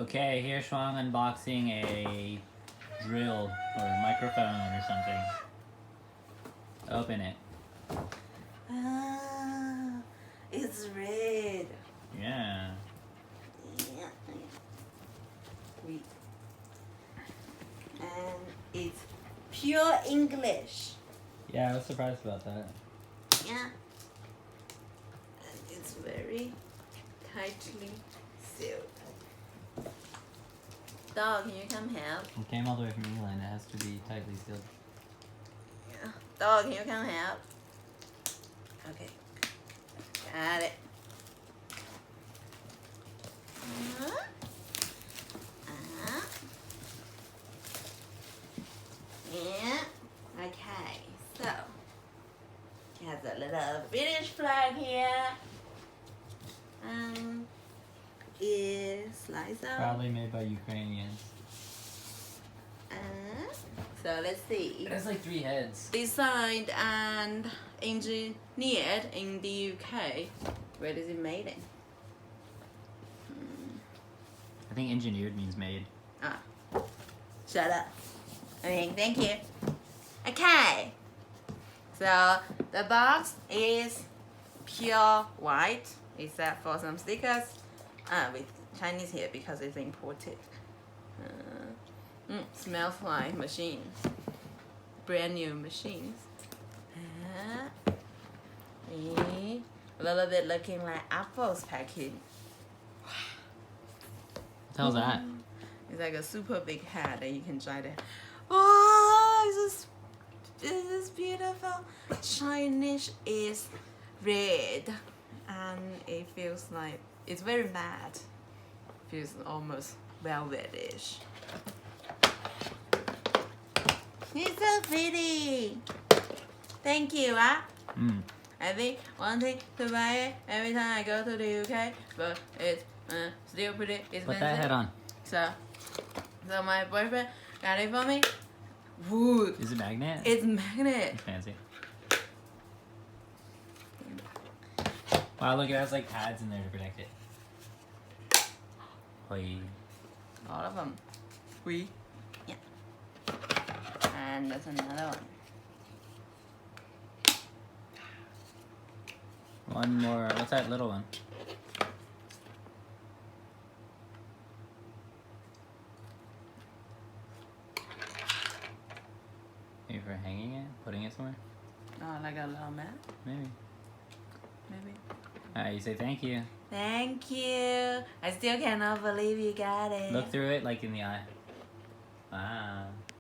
Okay, here's Shuang unboxing a drill or microphone or something. Open it. Ah, it's red. Yeah. Yeah. Wait. And it's pure English. Yeah, I was surprised about that. Yeah. And it's very tightly sealed. Dog, can you come help? It came all the way from England. It has to be tightly sealed. Yeah. Dog, can you come help? Okay. Got it. Yeah. Okay. So, it has a little British flag here. It slides out. Probably made by Ukrainians. So let's see. It has like 3 heads. Designed and engineered in the UK. Where is it made in? I think engineered means made. Ah. Shut up. Thank you. Okay. So the box is pure white, except for some stickers. With Chinese here because it's imported. Smells like machines. Brand new machines. A little bit looking like apples packing. What the hell's that? It's like a super big hat that you can try to. Oh, this is beautiful. Chinese is red, and it feels like it's very matte. Feels almost velvetish. It's so pretty. Thank you, I think one thing to buy it every time I go to the UK, but it's still pretty expensive. Put that head on. So my boyfriend got it for me. Wood. Is it magnet? It's magnet. It's fancy. Wow, look, it has like pads in there to protect it. Oi. All of them. We. Yeah. And there's another one. One more. What's that little one? Maybe for hanging it? Putting it somewhere? Oh, like a little mat? Maybe. Maybe. Alright, you say thank you. Thank you. I still cannot believe you got it. Look through it like in the eye.